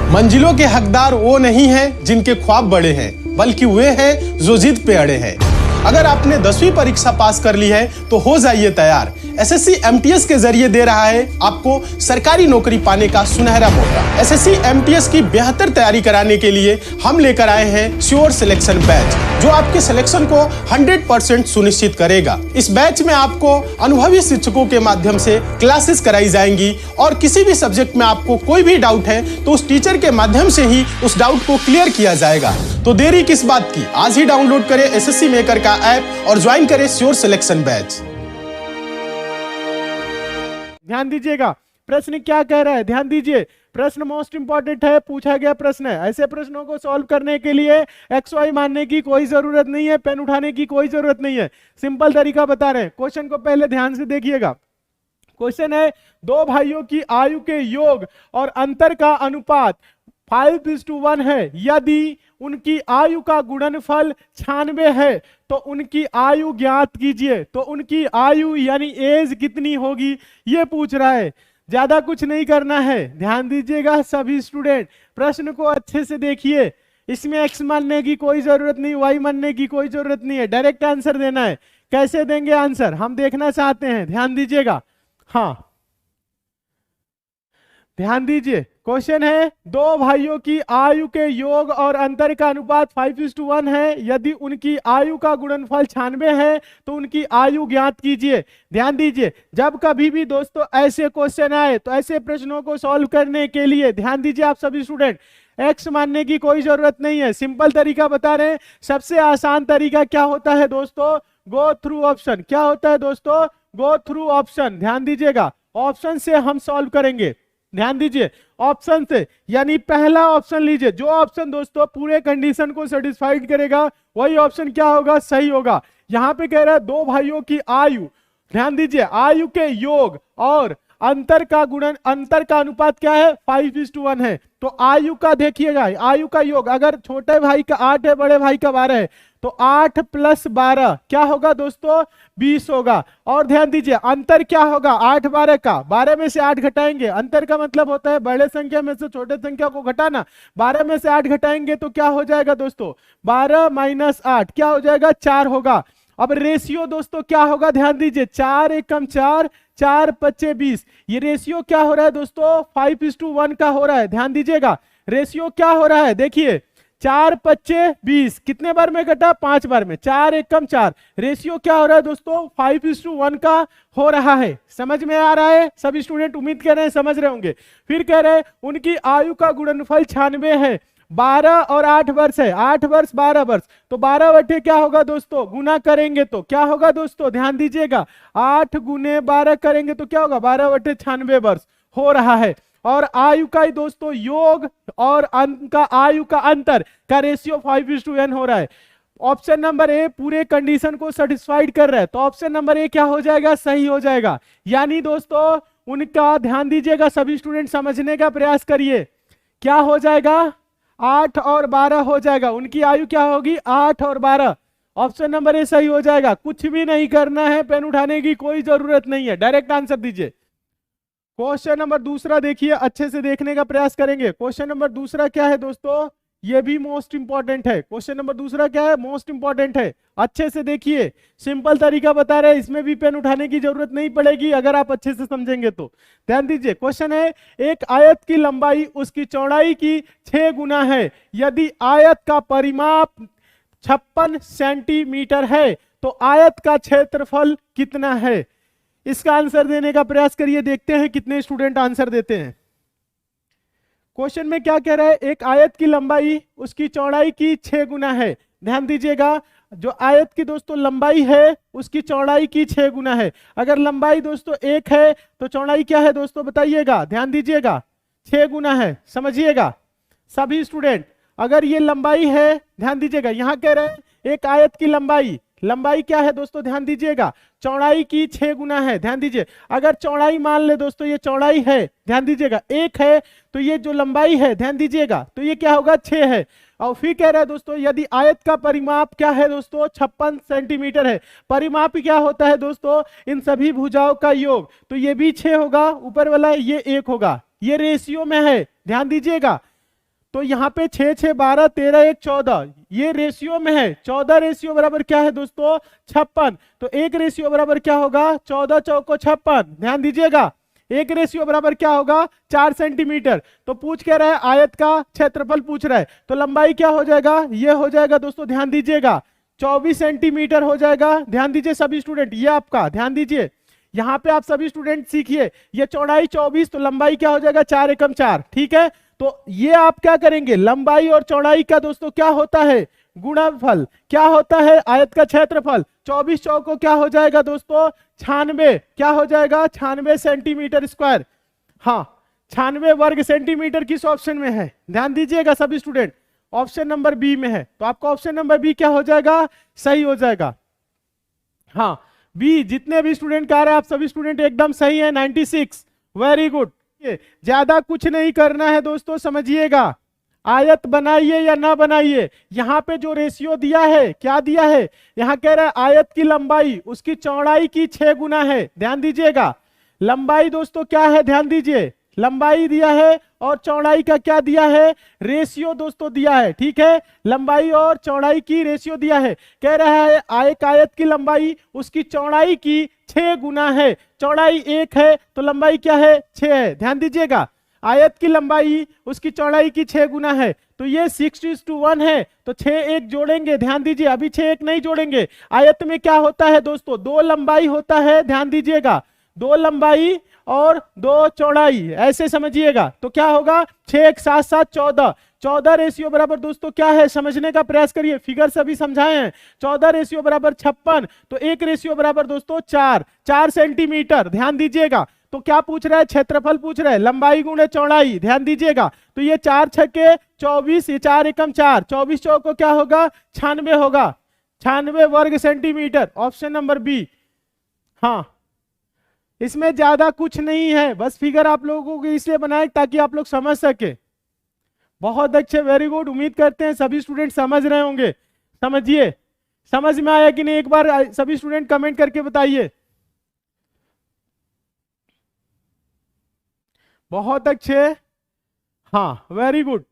मंजिलों के हकदार वो नहीं हैं जिनके ख्वाब बड़े हैं, बल्कि वे हैं जो जिद पे अड़े हैं। अगर आपने 10वीं परीक्षा पास कर ली है तो हो जाइए तैयार। एसएससी एमटीएस के जरिए दे रहा है आपको सरकारी नौकरी पाने का सुनहरा मौका। एसएससी एमटीएस की बेहतर तैयारी कराने के लिए हम लेकर आए हैं श्योर सिलेक्शन बैच, जो आपके सिलेक्शन को 100% सुनिश्चित करेगा। इस बैच में आपको अनुभवी शिक्षकों के माध्यम से क्लासेस कराई जाएंगी और किसी भी सब्जेक्ट में आपको कोई भी डाउट है तो उस टीचर के माध्यम से ही उस डाउट को क्लियर किया जाएगा। तो देरी किस बात की, आज ही डाउनलोड करें एसएससी मेकर का ऐप और ज्वाइन करें श्योर सिलेक्शन बैच। ध्यान दीजिएगा, प्रश्न क्या कह रहा है, ध्यान दीजिए। प्रश्न मोस्ट इंपॉर्टेंट है, पूछा गया प्रश्न है। ऐसे प्रश्नों को सॉल्व करने के लिए एक्स वाई मानने की कोई जरूरत नहीं है, पेन उठाने की कोई जरूरत नहीं है, सिंपल तरीका बता रहे हैं। क्वेश्चन को पहले ध्यान से देखिएगा। क्वेश्चन है, दो भाइयों की आयु के योग और अंतर का अनुपात 5:1 है। यदि उनकी आयु का गुणनफल 96 है तो उनकी आयु ज्ञात कीजिए। तो उनकी आयु यानी एज कितनी होगी ये पूछ रहा है। ज्यादा कुछ नहीं करना है, ध्यान दीजिएगा सभी स्टूडेंट, प्रश्न को अच्छे से देखिए। इसमें एक्स मानने की कोई जरूरत नहीं, वाई मानने की कोई जरूरत नहीं है, डायरेक्ट आंसर देना है। कैसे देंगे आंसर हम देखना चाहते हैं, ध्यान दीजिएगा। हाँ ध्यान दीजिए, क्वेश्चन है, दो भाइयों की आयु के योग और अंतर का अनुपात 5:1 है। यदि उनकी आयु का गुणनफल 96 है तो उनकी आयु ज्ञात कीजिए। ध्यान दीजिए, जब कभी भी दोस्तों ऐसे क्वेश्चन आए तो ऐसे प्रश्नों को सॉल्व करने के लिए ध्यान दीजिए आप सभी स्टूडेंट, एक्स मानने की कोई जरूरत नहीं है, सिंपल तरीका बता रहे हैं। सबसे आसान तरीका क्या होता है दोस्तों, गो थ्रू ऑप्शन। क्या होता है दोस्तों, गो थ्रू ऑप्शन। ध्यान दीजिएगा, ऑप्शन से हम सॉल्व करेंगे। ध्यान दीजिए, ऑप्शन से, यानी पहला ऑप्शन लीजिए। जो ऑप्शन दोस्तों पूरे कंडीशन को सेटिस्फाइड करेगा वही ऑप्शन क्या होगा, सही होगा। यहां पे कह रहा है दो भाइयों की आयु, ध्यान दीजिए, आयु के योग और अंतर का अनुपात क्या है, 5:1 है। तो आयु का देखिएगा, आयु का योग, अगर छोटे भाई का 8 है, बड़े भाई का 12 है, तो 8 + 12 क्या होगा दोस्तों, 20 होगा। और ध्यान दीजिए, अंतर क्या होगा, 8 12 का, 12 में से 8 घटाएंगे। अंतर का मतलब होता है बड़े संख्या में से छोटे संख्या को घटाना। 12 में से 8 घटाएंगे तो क्या हो जाएगा दोस्तों, 12 - 8 क्या हो जाएगा, 4 होगा। अब रेशियो दोस्तों क्या होगा, ध्यान दीजिए, 4 × 4, 4 × 5 = 20। ये रेशियो क्या हो रहा है दोस्तों, 5:1 का हो रहा है। ध्यान दीजिएगा, रेशियो क्या हो रहा है, देखिए 4 × 5 = 20, कितने बार में घटा, 5 बार में। 4 × 4, रेशियो क्या हो रहा है दोस्तों, 5:1 का हो रहा है। समझ में आ रहा है सभी स्टूडेंट, उम्मीद कर रहे हैं समझ रहे होंगे। फिर कह रहे हैं उनकी आयु का गुणनफल 96 है। 12 और 8 वर्ष है, 8 वर्ष 12 वर्ष, तो 12 बटे क्या होगा दोस्तों, गुना करेंगे तो क्या होगा दोस्तों, ध्यान दीजिएगा, 8 × 12 करेंगे तो क्या होगा, 12 बटे 96 वर्ष हो रहा है। और आयु का ही दोस्तों योग और आयु का अंतर का रेशियो 5:n हो रहा है। ऑप्शन नंबर ए पूरे कंडीशन को सेटिस्फाइड कर रहा है, तो ऑप्शन नंबर ए क्या हो जाएगा, सही हो जाएगा। यानी दोस्तों उनका, ध्यान दीजिएगा सभी स्टूडेंट, समझने का प्रयास करिए, क्या हो जाएगा, 8 और 12 हो जाएगा। उनकी आयु क्या होगी, 8 और 12। ऑप्शन नंबर ए सही हो जाएगा। कुछ भी नहीं करना है, पेन उठाने की कोई जरूरत नहीं है, डायरेक्ट आंसर दीजिए। क्वेश्चन नंबर दूसरा देखिए, अच्छे से देखने का प्रयास करेंगे। क्वेश्चन नंबर दूसरा क्या है दोस्तों, ये भी मोस्ट इंपॉर्टेंट है। क्वेश्चन नंबर दूसरा क्या है, मोस्ट इंपॉर्टेंट है, अच्छे से देखिए, सिंपल तरीका बता रहे हैं, इसमें भी पेन उठाने की जरूरत नहीं पड़ेगी अगर आप अच्छे से समझेंगे तो। ध्यान दीजिए, क्वेश्चन है, एक आयत की लंबाई उसकी चौड़ाई की 6 गुना है। यदि आयत का परिमाप 56 सेंटीमीटर है तो आयत का क्षेत्रफल कितना है। इसका आंसर देने का प्रयास करिए, देखते हैं कितने स्टूडेंट आंसर देते हैं। क्वेश्चन में क्या कह रहा है, एक आयत की लंबाई उसकी चौड़ाई की 6 गुना है। ध्यान दीजिएगा, जो आयत की दोस्तों लंबाई है उसकी चौड़ाई की 6 गुना है। अगर लंबाई दोस्तों 1 है तो चौड़ाई क्या है दोस्तों, बताइएगा, ध्यान दीजिएगा, 6 गुना है। समझिएगा सभी स्टूडेंट, अगर ये लंबाई है, ध्यान दीजिएगा, यहां कह रहे हैं एक आयत की लंबाई क्या है दोस्तों, ध्यान दीजिएगा, चौड़ाई की 6 गुना है। ध्यान दीजिए, अगर चौड़ाई मान ले दोस्तों, ये चौड़ाई है, ध्यान दीजिएगा 1 है, तो ये जो लंबाई है, ध्यान दीजिएगा, तो ये क्या होगा, 6 है। और फिर कह रहा है दोस्तों, यदि आयत का परिमाप क्या है दोस्तों, 56 सेंटीमीटर है। परिमाप क्या होता है दोस्तों, इन सभी भुजाओं का योग, तो ये भी 6 होगा, ऊपर वाला ये 1 होगा, ये रेशियो में है, ध्यान दीजिएगा। तो यहाँ पे 6 6 12 13 1 14 ये रेशियो में है। 14 रेशियो बराबर क्या है दोस्तों 56। तो 1 रेशियो बराबर क्या होगा 14 चौको 56। ध्यान दीजिएगा 1 रेशियो बराबर क्या होगा 4 सेंटीमीटर। तो पूछ क्या रहा है आयत का क्षेत्रफल पूछ रहा है, तो लंबाई क्या हो जाएगा ये हो जाएगा दोस्तों, ध्यान दीजिएगा 24 सेंटीमीटर हो जाएगा। ध्यान दीजिए सभी स्टूडेंट, ये आपका ध्यान दीजिए, यहाँ पे आप सभी स्टूडेंट सीखिए, ये चौड़ाई 24 तो लंबाई क्या हो जाएगा 4 एकम 4। ठीक है, तो ये आप क्या करेंगे लंबाई और चौड़ाई का दोस्तों क्या होता है गुणनफल, क्या होता है आयत का क्षेत्रफल। 24 चौको क्या हो जाएगा दोस्तों 96, क्या हो जाएगा 96 सेंटीमीटर स्क्वायर। हाँ 96 वर्ग सेंटीमीटर किस ऑप्शन में है, ध्यान दीजिएगा सभी स्टूडेंट, ऑप्शन नंबर बी में है। तो आपका ऑप्शन नंबर बी क्या हो जाएगा सही हो जाएगा। हाँ बी, जितने भी स्टूडेंट कह रहे हैं आप सभी स्टूडेंट एकदम सही है 96, वेरी गुड। ज्यादा कुछ नहीं करना है दोस्तों, समझिएगा आयत बनाइए या ना बनाइए, यहाँ पे जो रेशियो दिया है क्या दिया है, यहाँ कह रहा है आयत की लंबाई उसकी चौड़ाई की 6 गुना है। ध्यान दीजिएगा लंबाई दोस्तों क्या है, ध्यान दीजिए लंबाई दिया है और चौड़ाई का क्या दिया है रेशियो दोस्तों दिया है। ठीक है, लंबाई और चौड़ाई की रेशियो दिया है, कह रहा है आयत की लंबाई उसकी चौड़ाई की 6 गुना है। चौड़ाई 1 है तो लंबाई क्या है 6 है। ध्यान दीजिएगा आयत की लंबाई उसकी चौड़ाई की 6 गुना है, तो ये 6:1 है, तो 6 1 जोड़ेंगे। ध्यान दीजिए अभी 6 1 नहीं जोड़ेंगे, आयत में क्या होता है दोस्तों 2 लंबाई होता है। ध्यान दीजिएगा 2 लंबाई और 2 चौड़ाई, ऐसे समझिएगा। तो क्या होगा 6 1 7 7 14, 14 रेशियो बराबर दोस्तों क्या है समझने का प्रयास करिए, फिगर सभी समझाए हैं। 14 रेशियो बराबर 56, तो 1 रेशियो बराबर दोस्तों 4 सेंटीमीटर। ध्यान दीजिएगा तो क्या पूछ रहा है क्षेत्रफल पूछ रहा है, लंबाई गुणे चौड़ाई। ध्यान दीजिएगा तो ये 4 छक्के 24, ये 4 एकम 4, 24 चौको क्या होगा 96 होगा, 96 वर्ग सेंटीमीटर, ऑप्शन नंबर बी। हाँ इसमें ज्यादा कुछ नहीं है, बस फिगर आप लोगों को इसलिए बनाए ताकि आप लोग समझ सके। बहुत अच्छे, वेरी गुड, उम्मीद करते हैं सभी स्टूडेंट समझ रहे होंगे। समझिए समझ में आया कि नहीं, एक बार सभी स्टूडेंट कमेंट करके बताइए। बहुत अच्छे, हाँ वेरी गुड,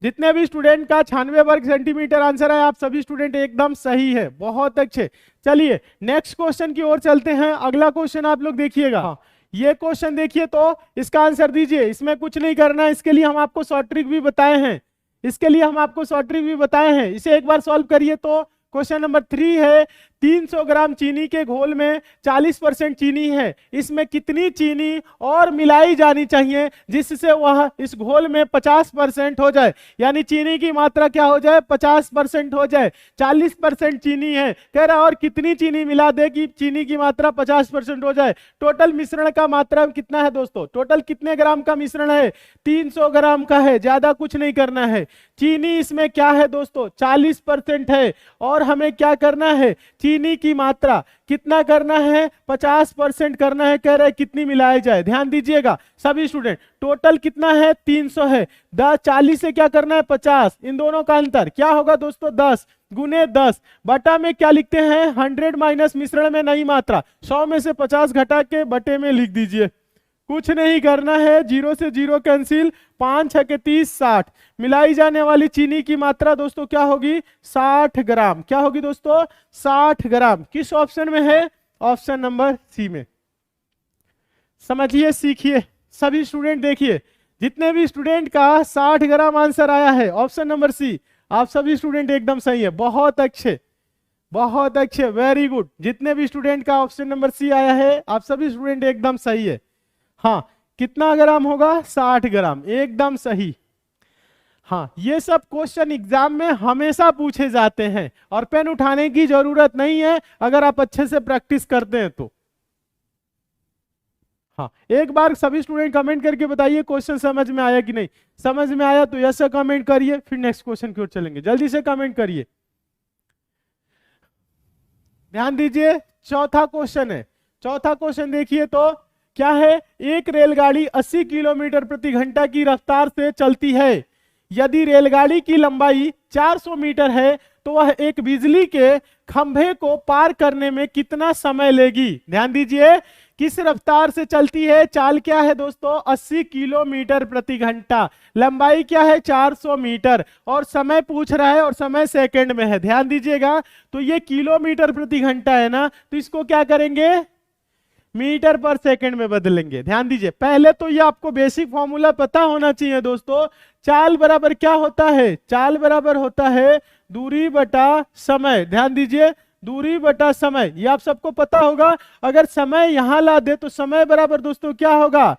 जितने भी स्टूडेंट का 96 वर्ग सेंटीमीटर आंसर है आप सभी स्टूडेंट एकदम सही है, बहुत अच्छे। चलिए नेक्स्ट क्वेश्चन की ओर चलते हैं। अगला क्वेश्चन आप लोग देखिएगा, हाँ, ये क्वेश्चन देखिए तो इसका आंसर दीजिए। इसमें कुछ नहीं करना है, इसके लिए हम आपको शॉर्ट ट्रिक भी बताए हैं, इसे एक बार सॉल्व करिए। तो क्वेश्चन नंबर 3 है 300 ग्राम चीनी के घोल में 40% चीनी है, इसमें कितनी चीनी और मिलाई जानी चाहिए जिससे वह इस घोल में 50% हो जाए, यानी चीनी की मात्रा क्या हो जाए 50% हो जाए। 40% चीनी है, कह रहा और कितनी चीनी मिला दे कि चीनी की मात्रा 50% हो जाए। टोटल मिश्रण का मात्रा कितना है दोस्तों, टोटल कितने ग्राम का मिश्रण है 300 ग्राम का है, ज्यादा कुछ नहीं करना है। चीनी इसमें क्या है दोस्तों 40% है, और हमें क्या करना है चीनी की मात्रा कितना करना है 50% करना है, कह रहे कितनी मिलाई जाए। ध्यान दीजिएगा सभी स्टूडेंट, टोटल कितना है 300 है, 40 से क्या करना है 50, इन दोनों का अंतर क्या होगा दोस्तों 10 गुने 10 बटा में क्या लिखते हैं 100 माइनस मिश्रण में नई मात्रा, 100 में से 50 घटा के बटे में लिख दीजिए। कुछ नहीं करना है, 0 से 0 कैंसिल, 5 6 के 30 60, मिलाई जाने वाली चीनी की मात्रा दोस्तों क्या होगी 60 ग्राम। क्या होगी दोस्तों 60 ग्राम। किस ऑप्शन में है, ऑप्शन नंबर सी में। समझिए सीखिए सभी स्टूडेंट, देखिए जितने भी स्टूडेंट का 60 ग्राम आंसर आया है ऑप्शन नंबर सी, आप सभी स्टूडेंट एकदम सही है, बहुत अच्छे बहुत अच्छे, वेरी गुड। जितने भी स्टूडेंट का ऑप्शन नंबर सी आया है आप सभी स्टूडेंट एकदम सही है। हाँ कितना ग्राम होगा 60 ग्राम, एकदम सही। हाँ ये सब क्वेश्चन एग्जाम में हमेशा पूछे जाते हैं और पेन उठाने की जरूरत नहीं है अगर आप अच्छे से प्रैक्टिस करते हैं तो। हाँ एक बार सभी स्टूडेंट कमेंट करके बताइए क्वेश्चन समझ में आया कि नहीं। समझ में आया तो यस कमेंट करिए, फिर नेक्स्ट क्वेश्चन की ओर चलेंगे, जल्दी से कमेंट करिए। ध्यान दीजिए चौथा क्वेश्चन है, चौथा क्वेश्चन देखिए तो क्या है, एक रेलगाड़ी 80 किलोमीटर प्रति घंटा की रफ्तार से चलती है, यदि रेलगाड़ी की लंबाई 400 मीटर है तो वह एक बिजली के खंभे को पार करने में कितना समय लेगी। ध्यान दीजिए किस रफ्तार से चलती है? चाल क्या है दोस्तों? 80 किलोमीटर प्रति घंटा। लंबाई क्या है? 400 मीटर। और समय पूछ रहा है और समय सेकंड में है, ध्यान दीजिएगा। तो ये किलोमीटर प्रति घंटा है ना, तो इसको क्या करेंगे? मीटर पर सेकंड में बदलेंगे। ध्यान दीजिए, पहले तो ये आपको बेसिक फॉर्मूला पता होना चाहिए दोस्तों। चाल बराबर क्या होता है? चाल बराबर होता है दूरी बटा समय। ध्यान दीजिए, दूरी बटा समय, ये आप सबको पता होगा। अगर समय यहां ला दे तो समय बराबर दोस्तों क्या होगा?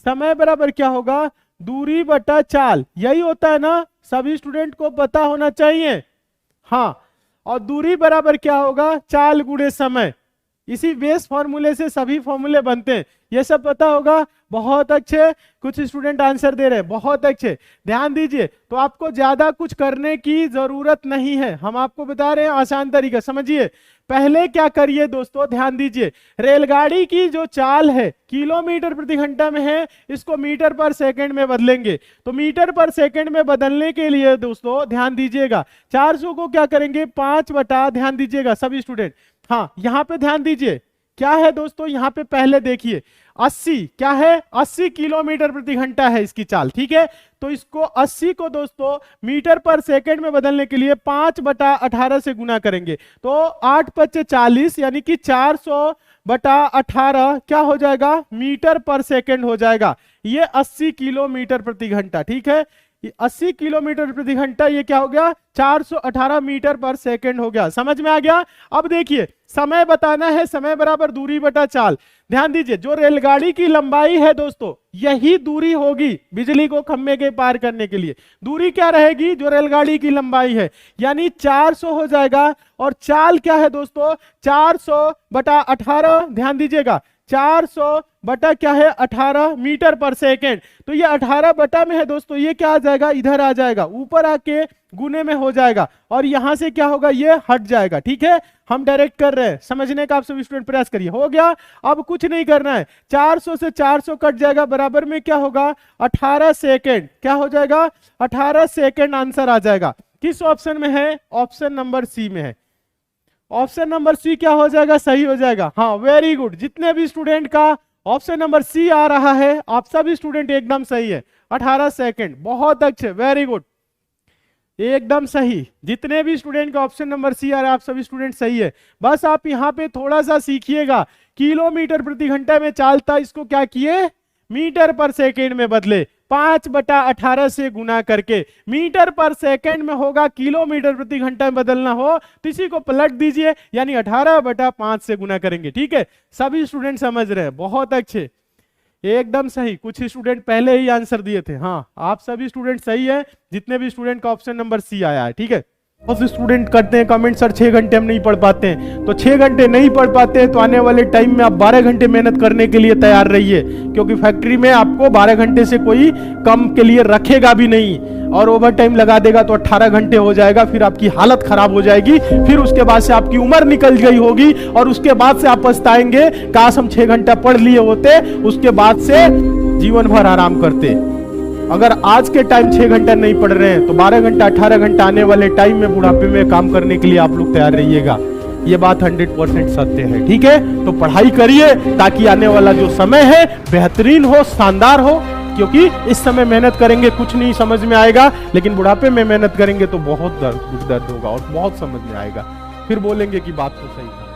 समय बराबर क्या होगा? दूरी बटा चाल। यही होता है ना, सभी स्टूडेंट को पता होना चाहिए। हाँ, और दूरी बराबर क्या होगा? चाल गुणे समय। इसी बेस फॉर्मूले से सभी फॉर्मूले बनते हैं, ये सब पता होगा। बहुत अच्छे, कुछ स्टूडेंट आंसर दे रहे हैं, बहुत अच्छे। ध्यान दीजिए, तो आपको ज्यादा कुछ करने की जरूरत नहीं है, हम आपको बता रहे हैं आसान तरीका। समझिए, पहले क्या करिए दोस्तों, ध्यान दीजिए। रेलगाड़ी की जो चाल है किलोमीटर प्रति घंटा में है, इसको मीटर पर सेकंड में बदलेंगे। तो मीटर पर सेकंड में बदलने के लिए दोस्तों ध्यान दीजिएगा, 400 को क्या करेंगे? 5 बटा, ध्यान दीजिएगा सभी स्टूडेंट। हाँ, यहां पे ध्यान दीजिए, क्या है दोस्तों? यहां पे पहले देखिए 80 क्या है? 80 किलोमीटर प्रति घंटा है इसकी चाल, ठीक है। तो इसको 80 को दोस्तों मीटर पर सेकंड में बदलने के लिए 5 बटा 18 से गुना करेंगे। तो 8 × 40 यानी कि 400 बटा 18 क्या हो जाएगा? मीटर पर सेकंड हो जाएगा। ये 80 किलोमीटर प्रति घंटा, ठीक है। 80 किलोमीटर प्रति घंटा, ये क्या हो गया? 418 मीटर पर सेकंड हो गया। समझ में आ गया? अब देखिए, समय बताना है, समय बराबर दूरी बटा चाल। ध्यान दीजिए, जो रेलगाड़ी की लंबाई है दोस्तों, यही दूरी होगी बिजली को खंभे के पार करने के लिए। दूरी क्या रहेगी? जो रेलगाड़ी की लंबाई है, यानी 400 हो जाएगा। और चाल क्या है दोस्तों? 400 बटा 18, ध्यान दीजिएगा, 400 बटा क्या है? 18 मीटर पर सेकंड। तो ये 18 बटा में है दोस्तों, ये क्या आ जाएगा? इधर आ जाएगा, ऊपर आके गुने में हो जाएगा, और यहां से क्या होगा? ये हट जाएगा, ठीक है। हम डायरेक्ट कर रहे हैं, समझने का आप सब स्टूडेंट प्रयास करिए। हो गया? अब कुछ नहीं करना है, 400 से 400 कट जाएगा, बराबर में क्या होगा? 18 सेकंड। क्या हो जाएगा? 18 सेकंड आंसर आ जाएगा। किस ऑप्शन में है? ऑप्शन नंबर सी में है। ऑप्शन नंबर सी क्या हो जाएगा? सही हो जाएगा। हाँ, वेरी गुड। जितने भी स्टूडेंट का ऑप्शन नंबर सी आ रहा है, आप सभी स्टूडेंट एकदम सही है, 18 सेकंड। बहुत अच्छे, वेरी गुड, एकदम सही। जितने भी स्टूडेंट का ऑप्शन नंबर सी आ रहा है, आप सभी स्टूडेंट सही है। बस आप यहाँ पे थोड़ा सा सीखिएगा, किलोमीटर प्रति घंटा में चालता, इसको क्या किए? मीटर पर सेकंड में बदले, 5 बटा 18 से गुना करके। मीटर पर सेकंड में होगा, किलोमीटर प्रति घंटा में बदलना हो तो इसी को पलट दीजिए, यानी 18 बटा 5 से गुना करेंगे, ठीक है। सभी स्टूडेंट समझ रहे हैं, बहुत अच्छे, एकदम सही। कुछ स्टूडेंट पहले ही आंसर दिए थे। हाँ, आप सभी स्टूडेंट सही है, जितने भी स्टूडेंट का ऑप्शन नंबर सी आया है, ठीक है। बहुत से स्टूडेंट करते हैं कमेंट, सर 6 घंटे हम नहीं पढ़ पाते हैं। तो 6 घंटे नहीं पढ़ पाते हैं तो आने वाले टाइम में आप 12 घंटे मेहनत करने के लिए तैयार रहिए, क्योंकि फैक्ट्री में आपको 12 घंटे से कोई कम के लिए रखेगा भी नहीं, और ओवर टाइम लगा देगा तो 18 घंटे हो जाएगा। फिर आपकी हालत खराब हो जाएगी, फिर उसके बाद से आपकी उम्र निकल गई होगी, और उसके बाद से आप पछताएंगे, काश हम 6 घंटा पढ़ लिए होते, उसके बाद से जीवन भर आराम करते। अगर आज के टाइम 6 घंटा नहीं पढ़ रहे हैं तो 12 घंटा 18 घंटा आने वाले टाइम में बुढ़ापे में काम करने के लिए आप लोग तैयार रहिएगा। ये बात 100% सत्य है, ठीक है। तो पढ़ाई करिए ताकि आने वाला जो समय है बेहतरीन हो, शानदार हो, क्योंकि इस समय मेहनत करेंगे कुछ नहीं समझ में आएगा, लेकिन बुढ़ापे में मेहनत करेंगे तो बहुत दर्द होगा और बहुत समझ में आएगा, फिर बोलेंगे कि बात तो सही है।